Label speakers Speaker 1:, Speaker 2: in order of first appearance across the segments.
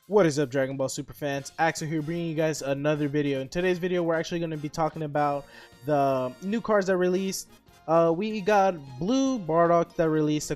Speaker 1: What is up, Dragon Ball super fans? Axel here, bringing you guys another video. In today's video, we're actually going to be talking about the new cards that released. We got Blue Bardock that released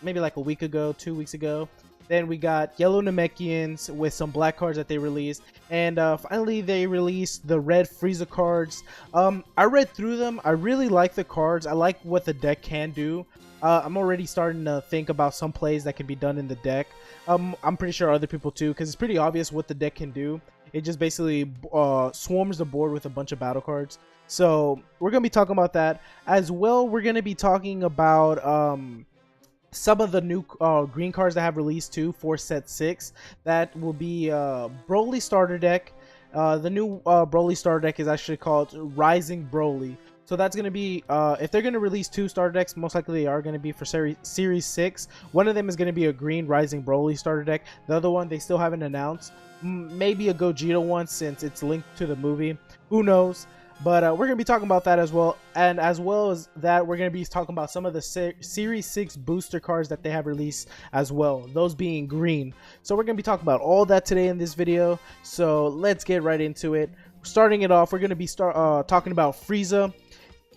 Speaker 1: maybe like a week ago, 2 weeks ago. Then we got Yellow Namekians with some black cards that they released, and finally they released the Red Frieza cards. I read through them. I really like the cards. I like what the deck can do. I'm already starting to think about some plays that can be done in the deck. I'm pretty sure other people too, because it's pretty obvious what the deck can do. It just basically swarms the board with a bunch of battle cards. So we're going to be talking about that. As well, we're going to be talking about some of the new green cards that have released too for set 6. That will be Broly starter deck. The new Broly starter deck is actually called Rising Broly. So that's going to be, if they're going to release 2 starter decks, most likely they are going to be for Series 6. One of them is going to be a green Rising Broly starter deck. The other one, they still haven't announced. Maybe a Gogeta one since it's linked to the movie. Who knows? But we're going to be talking about that as well. And as well as that, we're going to be talking about some of the Series 6 booster cards that they have released as well. Those being green. So we're going to be talking about all that today in this video. So let's get right into it. Starting it off, we're going to be talking about Frieza.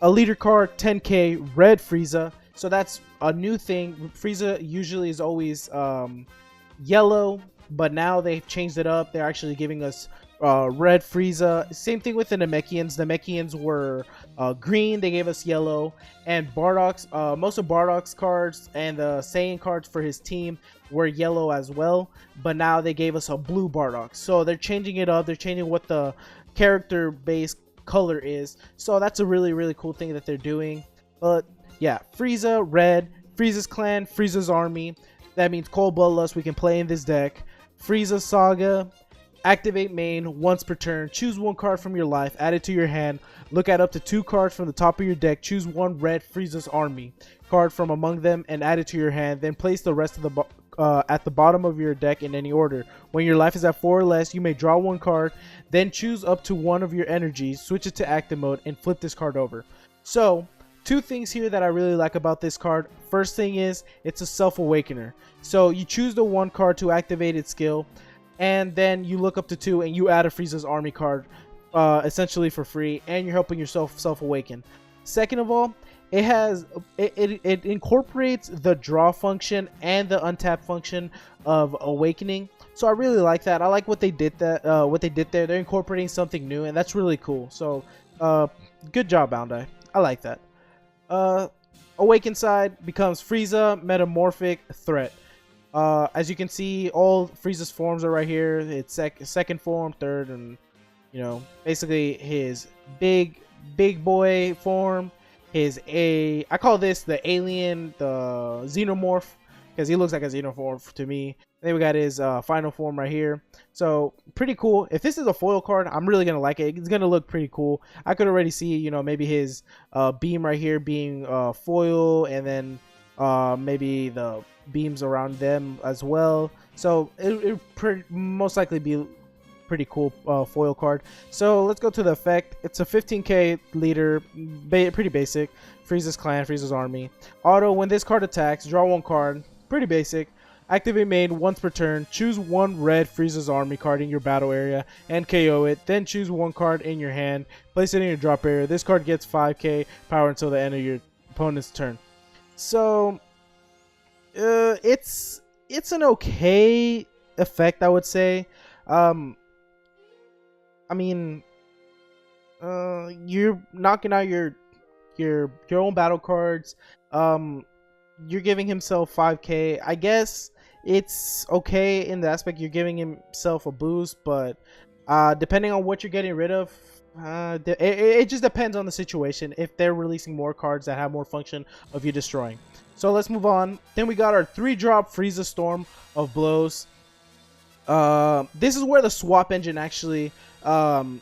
Speaker 1: A leader card, 10k, red Frieza. So that's a new thing. Frieza usually is always yellow, but now they've changed it up. They're actually giving us red Frieza. Same thing with the Namekians. The Namekians were green. They gave us yellow. And Bardock's, most of Bardock's cards and the Saiyan cards for his team were yellow as well. But now they gave us a blue Bardock. So they're changing it up. They're changing what the character base color is. So that's a really cool thing that they're doing. But yeah, Frieza, red, Frieza's clan, Frieza's army. That means Cold Bloodlust we can play in this deck. Frieza Saga, activate main once per turn. Choose one card from your life, add it to your hand. Look at up to 2 cards from the top of your deck. Choose one red Frieza's army card from among them and add it to your hand. Then place the rest of the at the bottom of your deck in any order. When your life is at 4 or less, you may draw 1 card, then choose up to 1 of your energies, switch it to active mode, and flip this card over. So 2 things here that I really like about this card. First thing is it's a self-awakener. So you choose the 1 card to activate its skill, and then you look up to 2 and you add a Frieza's army card essentially for free, and you're helping yourself self-awaken. Second of all, it incorporates the draw function and the untap function of awakening. So I really like that. I like what they did there. They're incorporating something new, and that's really cool. So good job, Bandai. I like that. Awaken side becomes Frieza Metamorphic Threat. As you can see, all Frieza's forms are right here. It's second form, third, and basically his big boy form. I call this the alien, the xenomorph, because he looks like a xenomorph to me. And then we got his final form right here. So pretty cool. If this is a foil card, I'm really gonna like it. It's gonna look pretty cool. I could already see, maybe his beam right here being foil, and then maybe the beams around them as well. So it most likely be pretty cool foil card. So let's go to the effect. It's a 15k leader, pretty basic. Frieza's clan, Frieza's army. Auto, when this card attacks, draw 1 card, pretty basic. Activate main once per turn. Choose 1 red Frieza's army card in your battle area and KO it. Then choose 1 card in your hand, place it in your drop area. This card gets 5k power until the end of your opponent's turn. So it's an okay effect, I would say. I mean, you're knocking out your own battle cards. You're giving himself 5k. I guess it's okay in the aspect you're giving himself a boost, but depending on what you're getting rid of, it just depends on the situation. If they're releasing more cards that have more function of you destroying. So let's move on. Then we got our 3-drop Frieza Storm of Blows. This is where the swap engine actually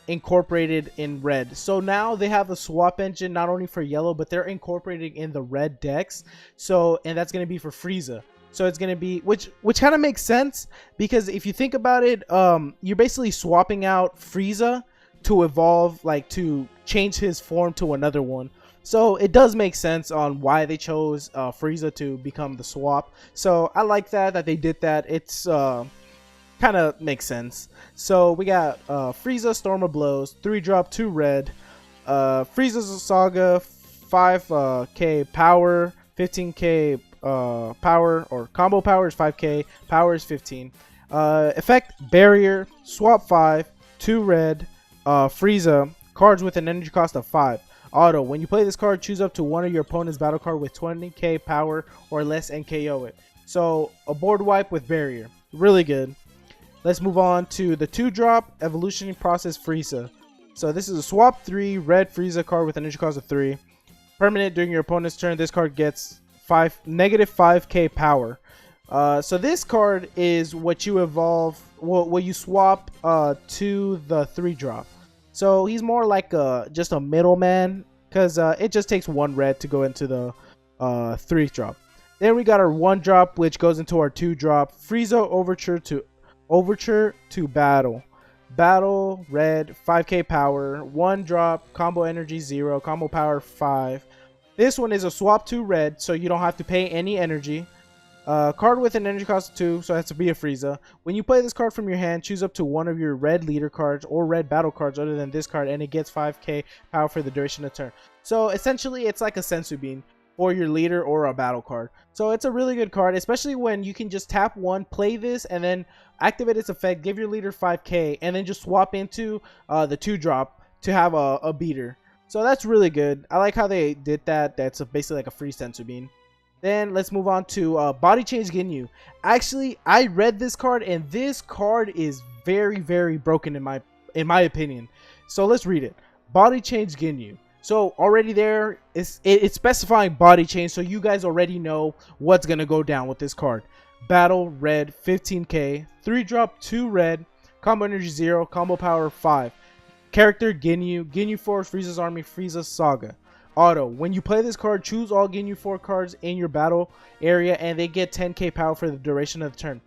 Speaker 1: incorporated in red. So now they have a swap engine not only for yellow, but they're incorporating in the red decks. So, and that's going to be for Frieza. So it's going to be, which kind of makes sense, because if you think about it, you're basically swapping out Frieza to evolve, like to change his form to another one. So it does make sense on why they chose Frieza to become the swap. So I like that they did that. It's kind of makes sense. So we got Frieza, Storm of Blows, 3-drop, 2 red. Frieza's Saga, 5k power, 15k power, or combo power is 5k, power is 15. Effect Barrier, swap 5, 2 red, Frieza, cards with an energy cost of 5. Auto, when you play this card, choose up to one of your opponent's battle card with 20k power or less and KO it. So a board wipe with Barrier, really good. Let's move on to the 2-drop Evolutioning Process Frieza. So this is a swap 3 red Frieza card with an energy cost of 3. Permanent, during your opponent's turn, this card gets negative 5k power. So this card is what you evolve, what you swap to the 3-drop. So he's more like just a middleman, because it just takes 1 red to go into the 3-drop. Then we got our 1-drop, which goes into our 2-drop. Frieza Overture to Battle. Battle, red, 5k power, 1-drop, combo energy 0, combo power 5. This one is a swap 2 red, so you don't have to pay any energy. Card with an energy cost of 2, so it has to be a Frieza. When you play this card from your hand, choose up to one of your red leader cards or red battle cards other than this card, and it gets 5k power for the duration of turn. So essentially, it's like a Sensu Bean for your leader or a battle card. So it's a really good card, especially when you can just tap 1, play this, and then activate its effect, give your leader 5k, and then just swap into the 2-drop to have a beater. So that's really good. I like how they did that. That's basically like a free Sensu Bean. Then let's move on to Body Change Ginyu. Actually, I read this card, and this card is very, very broken in my opinion. So let's read it. Body Change Ginyu. So already there, it's specifying body change, so you guys already know what's gonna go down with this card. Battle, red, 15k, 3-drop, 2 red, combo energy 0, combo power 5. Character Ginyu, Ginyu Force, Frieza's Army, Frieza's Saga. Auto, when you play this card, choose all Ginyu 4 cards in your battle area and they get 10k power for the duration of the turn.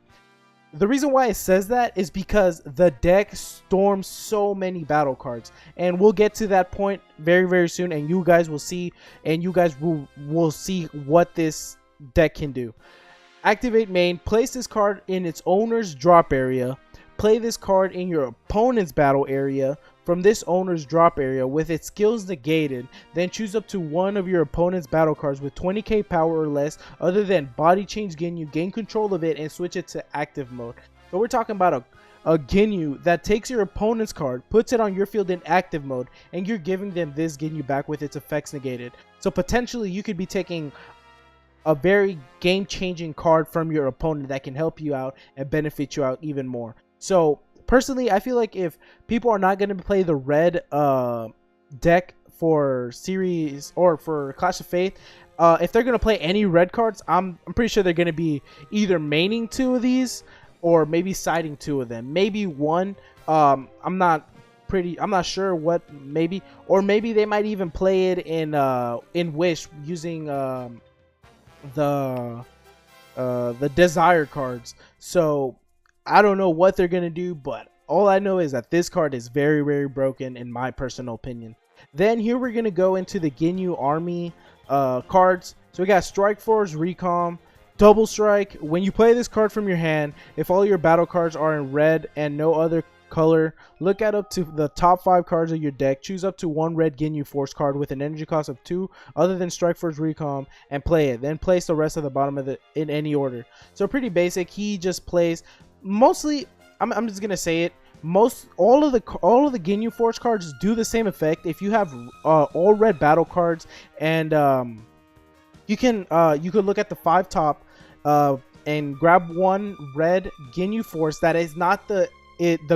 Speaker 1: The reason why it says that is because the deck storms so many battle cards, and we'll get to that point very, very soon, and you guys will see, will see what this deck can do. Activate main, place this card in its owner's drop area, play this card in your opponent's battle area from this owner's drop area with its skills negated, then choose up to one of your opponent's battle cards with 20k power or less other than Body Change Ginyu, gain control of it and switch it to active mode. So we're talking about a Ginyu that takes your opponent's card, puts it on your field in active mode, and you're giving them this Ginyu back with its effects negated. So potentially you could be taking a very game-changing card from your opponent that can help you out and benefit you out even more. So personally, I feel like if people are not going to play the red deck for series or for Clash of Faith, if they're going to play any red cards, I'm pretty sure they're going to be either maining 2 of these or maybe siding 2 of them. Maybe one. I'm not sure what. Maybe, or maybe they might even play it in Wish using the Desire cards. So I don't know what they're gonna do, but all I know is that this card is very, very broken in my personal opinion. Then here we're gonna go into the Ginyu Army cards. So we got Strike Force, Recon, Double Strike. When you play this card from your hand, if all your battle cards are in red and no other color, look at up to the top 5 cards of your deck, choose up to one red Ginyu Force card with an energy cost of 2 other than Strike Force, Recon, and play it. Then place the rest of the bottom of in any order. So pretty basic. He just plays mostly, I'm just gonna say it, all of the Ginyu Force cards do the same effect. If you have all red battle cards, and you could look at the 5 top and grab one red Ginyu Force that is not the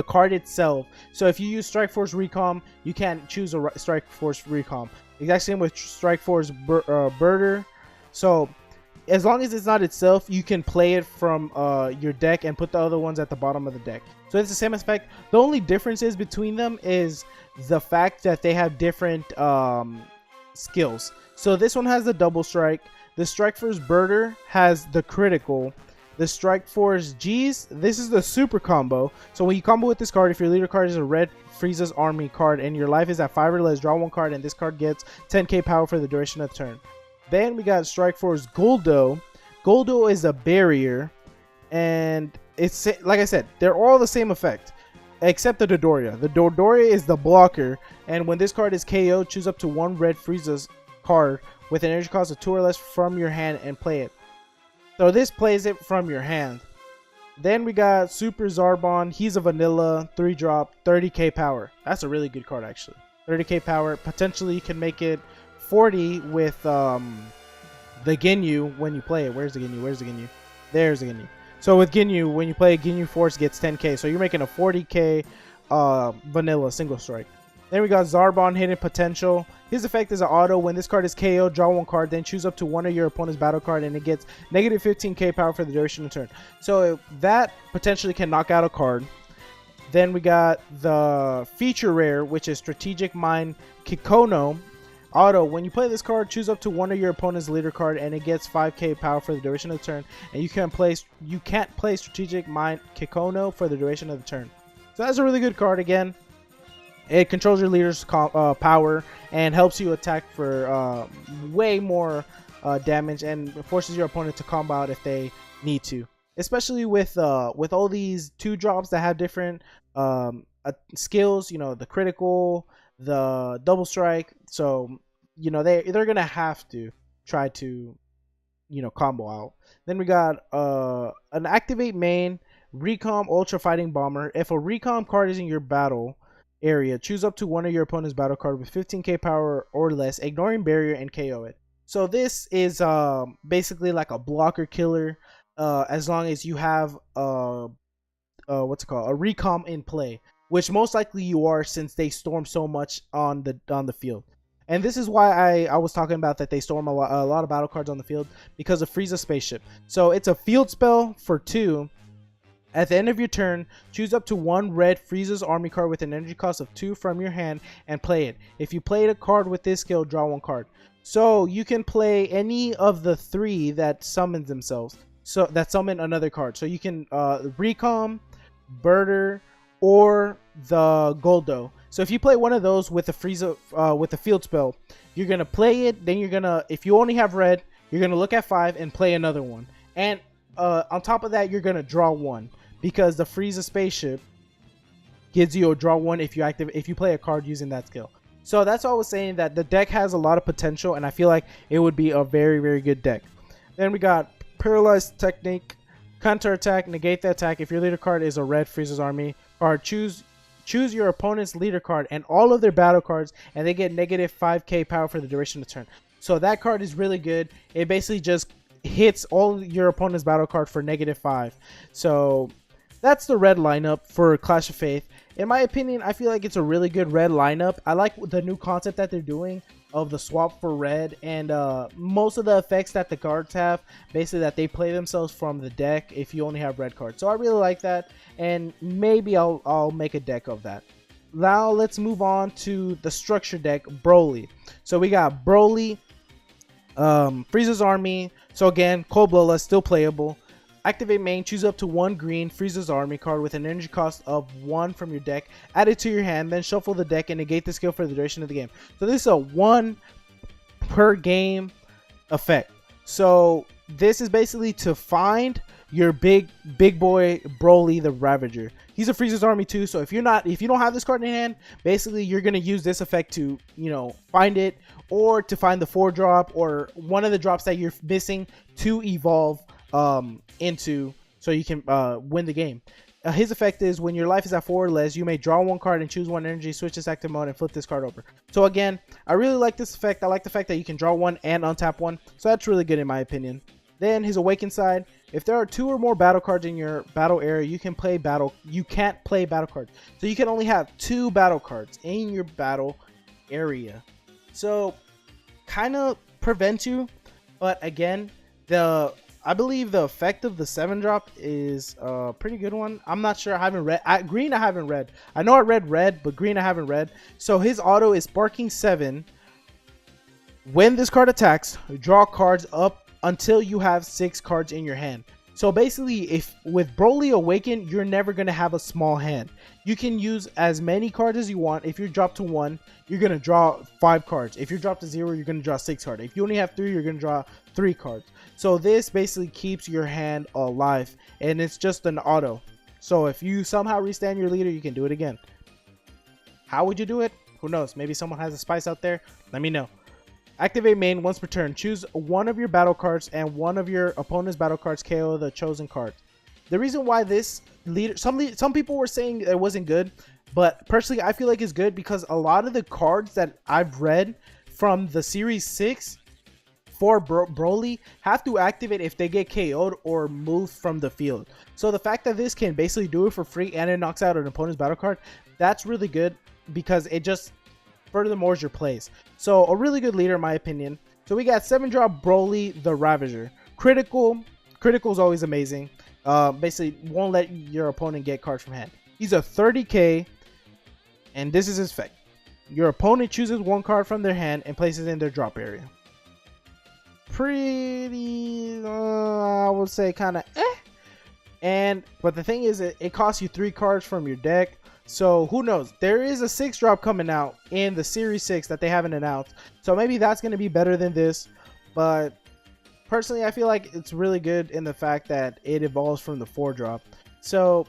Speaker 1: card itself. So if you use Strike Force Recon, you can't choose a Strike Force Recon. Exact same with Strike Force Birder. So as long as it's not itself, you can play it from your deck and put the other ones at the bottom of the deck. So it's the same effect. The only differences between them is the fact that they have different skills. So this one has the double strike. The Strike Force Birder has the critical. The Strike Force G's, this is the super combo. So when you combo with this card, if your leader card is a red Frieza's Army card and your life is at 5 or less, draw 1 card and this card gets 10k power for the duration of the turn. Then we got Strike Force Goldo. Goldo is a barrier, and it's like I said, they're all the same effect, except the Dodoria. The Dodoria is the blocker, and when this card is KO, choose up to one red Frieza's card with an energy cost of 2 or less from your hand and play it. So this plays it from your hand. Then we got Super Zarbon. He's a vanilla 3-drop, 30k power. That's a really good card actually. 30k power. Potentially you can make it 40 with the Ginyu when you play it. Where's the Ginyu? Where's the Ginyu? There's the Ginyu. So with Ginyu, when you play Ginyu Force, gets 10k. So you're making a 40k vanilla single strike. Then we got Zarbon Hidden Potential. His effect is an auto. When this card is KO, draw one card, then choose up to one of your opponent's battle card, and it gets negative 15k power for the duration of the turn. So that potentially can knock out a card. Then we got the feature rare, which is Strategic Mind Kikono. Auto. When you play this card, choose up to one of your opponent's leader card, and it gets 5k power for the duration of the turn. And you can't play Strategic Mind Kikono for the duration of the turn. So that's a really good card again. It controls your leader's power and helps you attack for way more damage, and forces your opponent to combo out if they need to. Especially with all these 2-drops that have different skills, you know, the critical, the double strike. So you know they're gonna have to try to, you know, combo out. Then we got an activate main Recom Ultra Fighting Bomber. If a Recom card is in your battle area, choose up to one of your opponent's battle card with 15k power or less, ignoring barrier, and KO it. So this is basically like a blocker killer, as long as you have what's it called, a Recom in play, which most likely you are, since they storm so much on the field. And this is why I was talking about that they storm a lot of battle cards on the field, because of Frieza Spaceship. So it's a field spell for 2. At the end of your turn, choose up to one red Frieza's army card with an energy cost of 2 from your hand and play it. If you played a card with this skill, draw one card. So you can play any of the 3 that summons themselves, so that summon another card. So you can Recom, Birder, or the Goldo. So if you play one of those with the Frieza with the field spell, you're gonna play it. Then you're gonna, if you only have red, you're gonna look at 5 and play another one. And on top of that, you're gonna draw one, because the Frieza Spaceship gives you a draw one if you play a card using that skill. So that's all I was saying, that the deck has a lot of potential, and I feel like it would be a very, very good deck. Then we got Paralyzed Technique, Counter Attack, negate the attack. If your leader card is a red Frieza's army card, choose your opponent's leader card and all of their battle cards, and they get negative 5k power for the duration of the turn. So that card is really good. It basically just hits all your opponent's battle card for negative 5. So that's the red lineup for Clash of Faith. In my opinion, I feel like it's a really good red lineup. I like the new concept that they're doing of the swap for red, and most of the effects that the cards have, basically that they play themselves from the deck if you only have red cards. So I really like that, and maybe I'll make a deck of that. Now let's move on to the structure deck, Broly. So we got Broly, Frieza's army. So again, Cold Bloodlust, still playable. Activate main, choose up to one green Frieza's army card with an energy cost of 1 from your deck. Add it to your hand, then shuffle the deck and negate the skill for the duration of the game. So this is a 1 per game effect. So this is basically to find your big boy Broly the Ravager. He's a Frieza's army too, so if you don't have this card in hand, basically you're gonna use this effect to, you know, find it, or to find the 4-drop or one of the drops that you're missing to evolve into, so you can win the game. His effect is, when your life is at 4 or less, you may draw one card and choose one energy, switch this active mode, and flip this card over. So again, I really like this effect. I like the fact that you can draw one and untap one, so that's really good in my opinion. Then his Awakened side, if there are 2 or more battle cards in your battle area, you can't play battle cards. So you can only have 2 battle cards in your battle area. So kind of prevents you, but again, I believe the effect of the 7-drop is a pretty good one. I'm not sure. I haven't read. Green I haven't read. I know I read red, but green I haven't read. So his auto is Sparking 7. When this card attacks, draw cards up until you have 6 cards in your hand. So basically, if with Broly Awakened, you're never going to have a small hand. You can use as many cards as you want. If you're dropped to 1, you're going to draw 5 cards. If you're dropped to 0, you're going to draw 6 cards. If you only have 3, you're going to draw 3 cards. So this basically keeps your hand alive, and it's just an auto. So if you somehow restand your leader, you can do it again. How would you do it? Who knows? Maybe someone has a spice out there. Let me know. Activate main once per turn. Choose one of your battle cards and one of your opponent's battle cards KO the chosen card. The reason why this leader, some people were saying it wasn't good, but personally I feel like it's good because a lot of the cards that I've read from the Series 6 for Broly have to activate if they get KO'd or moved from the field. So the fact that this can basically do it for free and it knocks out an opponent's battle card, that's really good because it just furthermore your plays. So a really good leader in my opinion. So we got 7-drop Broly the Ravager. Critical is always amazing. Basically won't let your opponent get cards from hand. He's a 30k, and this is his effect. Your opponent chooses 1 card from their hand and places it in their drop area. Pretty I would say kind of but the thing is, it costs you 3 cards from your deck. So who knows? There is a 6-drop coming out in the Series 6 that they haven't announced. So maybe that's going to be better than this. But personally, I feel like it's really good in the fact that it evolves from the 4-drop. So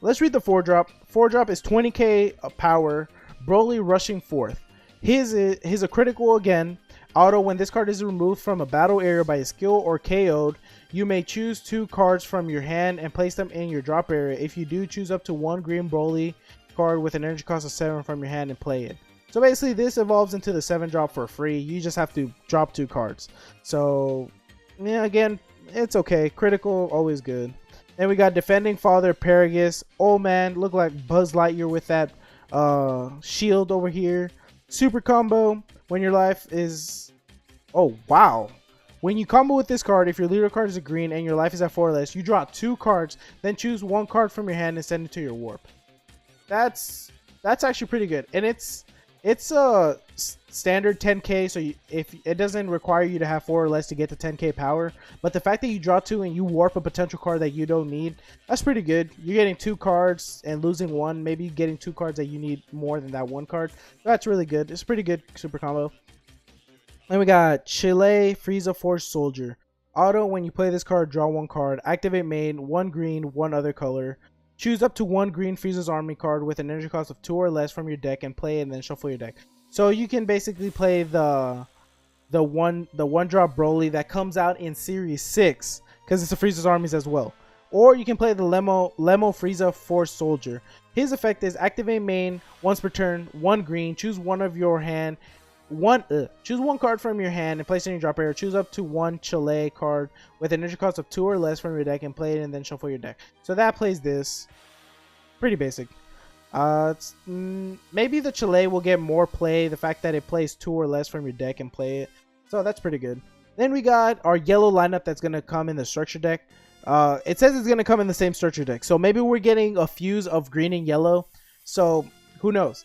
Speaker 1: let's read the 4-drop. 4-drop is 20k power. Broly rushing 4th. His a critical again. Auto, when this card is removed from a battle area by a skill or KO'd, you may choose 2 cards from your hand and place them in your drop area. If you do, choose up to 1 green Broly card with an energy cost of 7 from your hand and play it. So basically this evolves into the 7-drop for free. You just have to drop 2 cards. So yeah, again, it's okay. Critical, always good. Then we got Defending Father Paragus. Oh man, look like Buzz Lightyear with that shield over here. Super combo when your life is, oh wow, when you combo with this card, if your leader card is a green and your life is at 4 or less, you draw 2 cards, then choose 1 card from your hand and send it to your warp. That's actually pretty good, and it's a standard 10k, so if it doesn't require you to have 4 or less to get to 10k power, but the fact that you draw 2 and you warp a potential card that you don't need, that's pretty good. You're getting 2 cards and losing 1, maybe getting 2 cards that you need more than that 1 card. That's really good. It's a pretty good super combo. Then we got Chile Frieza Force Soldier. Auto, when you play this card, draw 1 card. Activate main, 1 green, 1 other color. Choose up to 1 green Frieza's Army card with an energy cost of 2 or less from your deck and play it, and then shuffle your deck. So you can basically play the one drop Broly that comes out in Series 6 because it's a Frieza's Armies as well. Or you can play the Lemo Frieza Force Soldier. His effect is activate main once per turn, 1 green, choose one of your hand. Choose 1 card from your hand and place it in your drop area. Choose up to 1 Chile card with an energy cost of 2 or less from your deck and play it, and then shuffle your deck. So that plays this. Pretty basic. Maybe the Chile will get more play, the fact that it plays 2 or less from your deck and play it. So that's pretty good. Then we got our yellow lineup that's going to come in the structure deck. It says it's going to come in the same structure deck. So maybe we're getting a fuse of green and yellow. So who knows?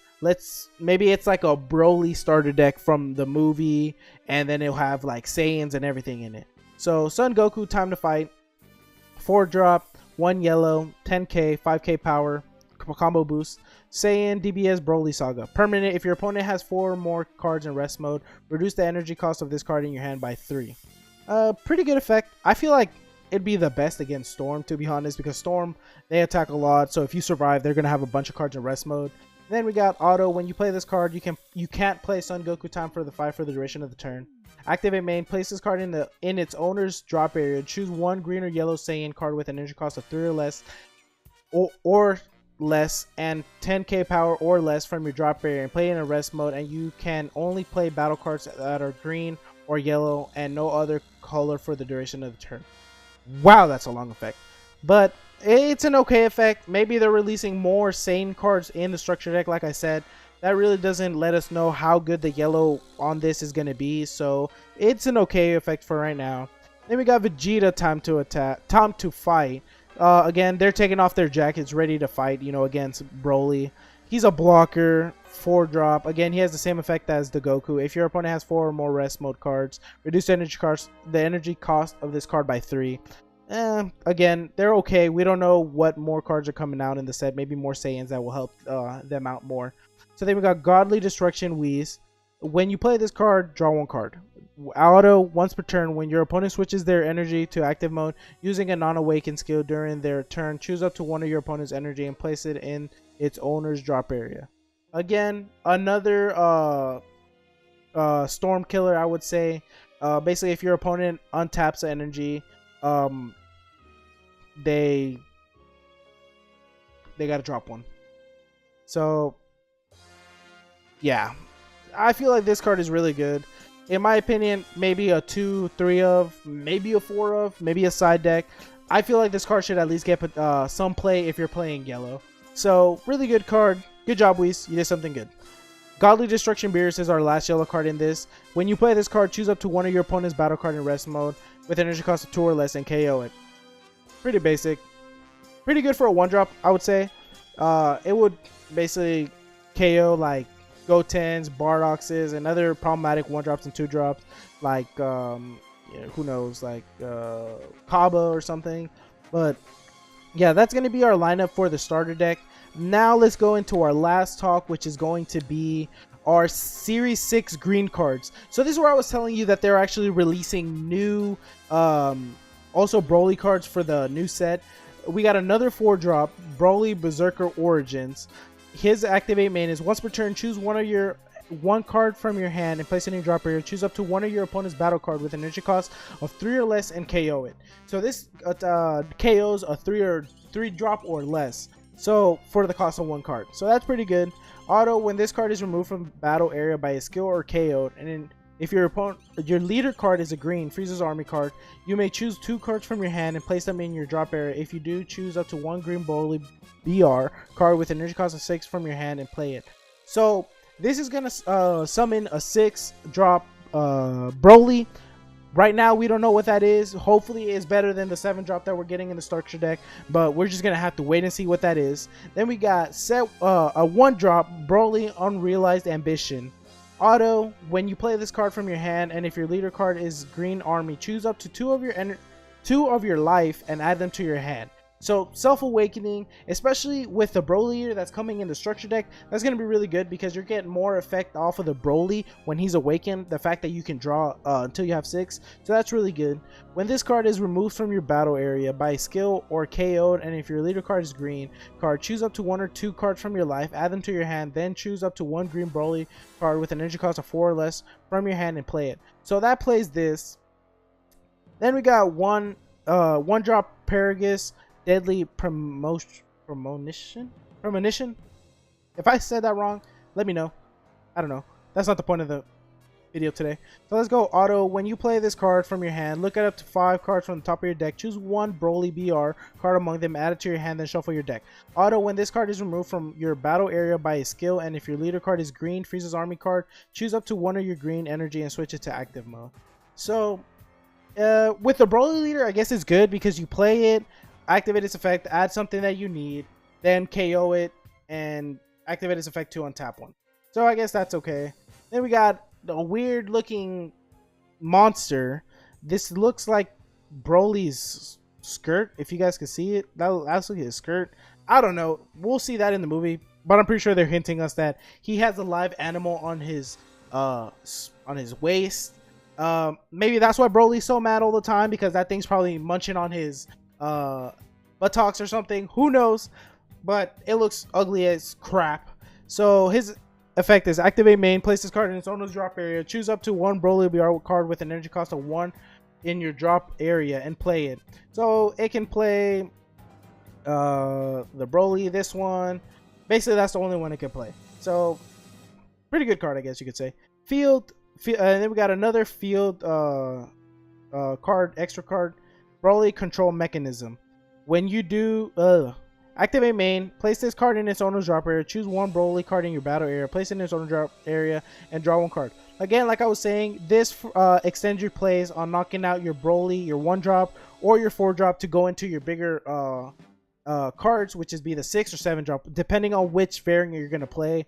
Speaker 1: Maybe it's like a Broly starter deck from the movie, and then it'll have like Saiyans and everything in it. So Son Goku, time to fight. 4-drop, 1 yellow, 10k, 5k power, combo boost. Saiyan DBS Broly Saga. Permanent, if your opponent has 4 or more cards in rest mode, reduce the energy cost of this card in your hand by 3. Pretty good effect. I feel like it'd be the best against Storm, to be honest, because Storm, they attack a lot, so if you survive, they're gonna have a bunch of cards in rest mode. Then we got Auto. When you play this card, you can't play Son Goku time for the fight for the duration of the turn. Activate main. Place this card in its owner's drop area. Choose 1 green or yellow Saiyan card with an energy cost of 3 or less, or less, and 10k power or less from your drop area, and play in a rest mode. And you can only play battle cards that are green or yellow and no other color for the duration of the turn. Wow, that's a long effect, but it's an okay effect. Maybe they're releasing more Saiyan cards in the structure deck. Like I said, that really doesn't let us know how good the yellow on this is going to be. So it's an okay effect for right now. Then we got Vegeta, time to fight. Again, they're taking off their jackets, ready to fight, you know, against Broly. He's a blocker, 4-drop. Again, he has the same effect as the Goku. If your opponent has 4 or more rest mode cards, reduce the energy cost of this card by 3. Again, they're okay. We don't know what more cards are coming out in the set. Maybe more Saiyans that will help them out more. So then we got Godly Destruction Whis. When you play this card, draw one card. Auto, once per turn, when your opponent switches their energy to active mode using a non-awakened skill during their turn, choose up to one of your opponent's energy and place it in its owner's drop area. Again, another storm killer, I would say. Basically, if your opponent untaps the energy, they gotta drop one. So yeah, I feel like this card is really good. In my opinion, maybe a 2, 3 of, maybe a 4 of, maybe a side deck. I feel like this card should at least get some play if you're playing yellow. So really good card. Good job, Whis. You did something good. Godly Destruction Beerus is our last yellow card in this. When you play this card, choose up to one of your opponent's battle card in rest mode with energy cost of 2 or less and KO it. Pretty basic. Pretty good for a 1-drop, I would say. It would basically KO like Gotens, Bardoxes, and other problematic 1-drops and 2-drops like, who knows, like Kaba or something. But yeah, that's going to be our lineup for the starter deck. Now let's go into our last talk, which is going to be our Series 6 green cards. So this is where I was telling you that they're actually releasing new also Broly cards for the new set. We got another 4-drop, Broly Berserker Origins. His activate main is once per turn, choose one card from your hand and place it in your drop area. Choose up to one of your opponent's battle card with an energy cost of 3 or less and KO it. So this KOs a 3 drop or less. So for the cost of 1 card. So that's pretty good. Auto, when this card is removed from battle area by a skill or KO'd, and then if your leader card is a green Frieza's army card, you may choose 2 cards from your hand and place them in your drop area. If you do, choose up to 1 green Broly BR card with an energy cost of 6 from your hand and play it. So this is gonna summon a 6-drop Broly. Right now, we don't know what that is. Hopefully, it's better than the 7-drop that we're getting in the structure deck, but we're just going to have to wait and see what that is. Then we got a 1-drop Broly Unrealized Ambition. Auto, when you play this card from your hand, and if your leader card is Green Army, choose up to 2 of your life and add them to your hand. So Self-Awakening, especially with the Broly leader that's coming in the structure deck, that's going to be really good because you're getting more effect off of the Broly when he's awakened. The fact that you can draw until you have 6. So that's really good. When this card is removed from your battle area by skill or KO'd, and if your leader card is green card, choose up to 1 or 2 cards from your life, add them to your hand, then choose up to 1 green Broly card with an energy cost of 4 or less from your hand and play it. So that plays this. Then we got 1-drop Paragus Deadly Premonition. If I said that wrong, let me know. I don't know. That's not the point of the video today. So let's go auto. When you play this card from your hand, look at up to 5 cards from the top of your deck. Choose 1 Broly BR card among them, add it to your hand, then shuffle your deck. Auto, when this card is removed from your battle area by a skill, and if your leader card is green Frieza's army card, choose up to 1 of your green energy and switch it to active mode. So with the Broly leader, I guess it's good because you play it, activate its effect, add something that you need, then KO it, and activate its effect to untap 1. So I guess that's okay. Then we got a weird looking monster. This looks like Broly's skirt, if you guys can see it. That's like his skirt. I don't know. We'll see that in the movie, but I'm pretty sure they're hinting us that he has a live animal on his waist. Maybe that's why Broly's so mad all the time, because that thing's probably munching on his buttocks or something. Who knows? But it looks ugly as crap. So his effect is activate main, place this card in its owner's drop area, choose up to 1 Broly BR card with an energy cost of 1 in your drop area and play it. So it can play the Broly, this one. Basically, that's the only one it can play. So pretty good card, I guess you could say. Field, and then we got another field card, extra card, Broly Control Mechanism. When you do activate main, place this card in its owner's drop area, choose 1 Broly card in your battle area, place it in its owner's drop area, and draw 1 card. Again, like I was saying, this extends your plays on knocking out your Broly, your 1-drop, or your 4-drop to go into your bigger cards, which is be the 6 or 7-drop, depending on which variant you're going to play.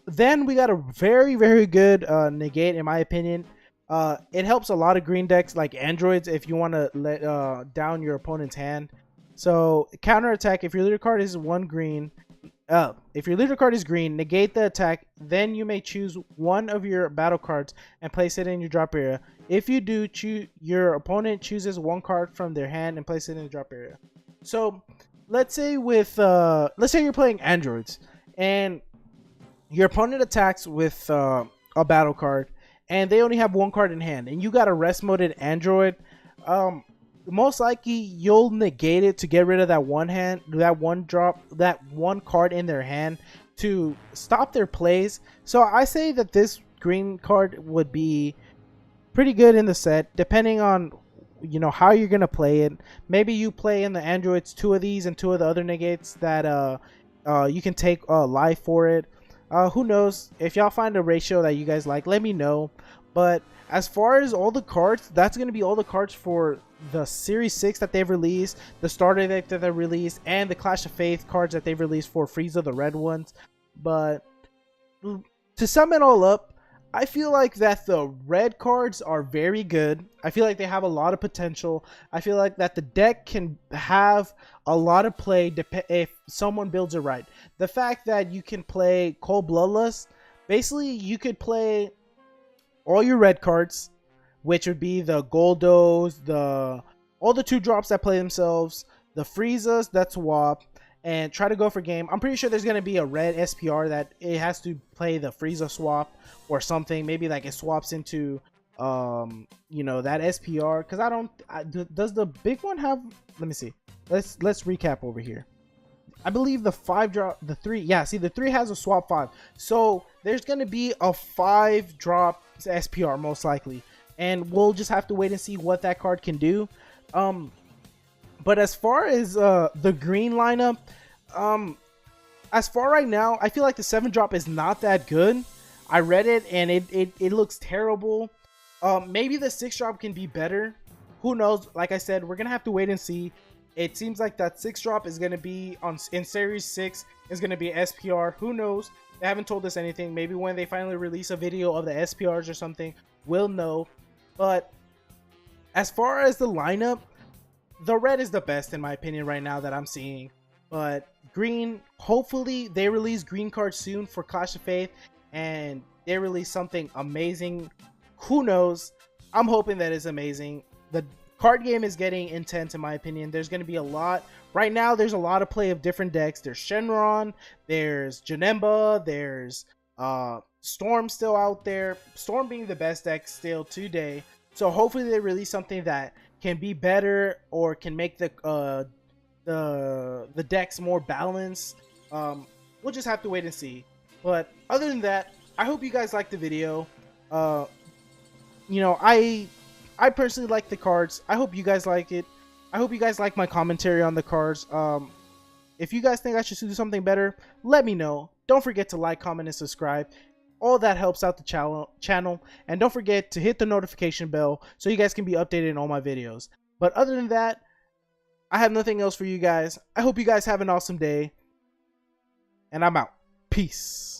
Speaker 1: Then we got a very, very good negate, in my opinion. It helps a lot of green decks like androids if you want to let down your opponent's hand. So counter attack, if your leader card is one green, if your leader card is green, negate the attack. Then you may choose one of your battle cards and place it in your drop area. If you do, your opponent chooses one card from their hand and place it in the drop area. So let's say you're playing androids and your opponent attacks with a battle card and they only have one card in hand and you got a rest moded android. Most likely you'll negate it to get rid of that one card in their hand to stop their plays. So I say that this green card would be pretty good in the set, depending on how you're gonna play it. Maybe you play in the androids 2 of these and 2 of the other negates that you can take life for it. Who knows? If y'all find a ratio that you guys like, let me know. But as far as all the cards, that's going to be all the cards for the Series 6 that they've released, the starter deck that they released, and the Clash of Faith cards that they've released for Frieza, the red ones. But to sum it all up, I feel like that the red cards are very good. I feel like they have a lot of potential. I feel like that the deck can have a lot of play if someone builds it right. The fact that you can play Cold Bloodlust, basically you could play all your red cards, which would be the Goldos, all the 2-drops that play themselves, the Friezas that swap, and try to go for game. I'm pretty sure there's going to be a red SPR that it has to play the Frieza swap or something. Maybe like it swaps into that SPR, because does the big one have, let me see. Let's recap over here. I believe the 5-drop, the 3, yeah, see the 3 has a swap 5. So there's going to be a 5-drop SPR most likely. And we'll just have to wait and see what that card can do. But as far as the green lineup, as far right now, I feel like the 7-drop is not that good. I read it and it looks terrible. Maybe the 6-drop can be better. Who knows? Like I said, we're going to have to wait and see. It seems like that 6-drop is going to be in Series 6 is going to be SPR. Who knows? They haven't told us anything. Maybe when they finally release a video of the SPRs or something, we'll know. But as far as the lineup, the red is the best in my opinion right now that I'm seeing. But green, hopefully they release green cards soon for Clash of Faith and they release something amazing. Who knows? I'm hoping that it's amazing. The card game is getting intense in my opinion. There's going to be a lot. Right now there's a lot of play of different decks. There's Shenron, there's Janemba, there's Storm still out there. Storm being the best deck still today. So hopefully they release something that can be better or can make the decks more balanced. We'll just have to wait and see. But other than that, I hope you guys liked the video. I personally like the cards. I hope you guys like it. I hope you guys like my commentary on the cards. If you guys think I should do something better, let me know. Don't forget to like, comment, and subscribe. All that helps out the channel. And don't forget to hit the notification bell so you guys can be updated on all my videos. But other than that, I have nothing else for you guys. I hope you guys have an awesome day. And I'm out. Peace.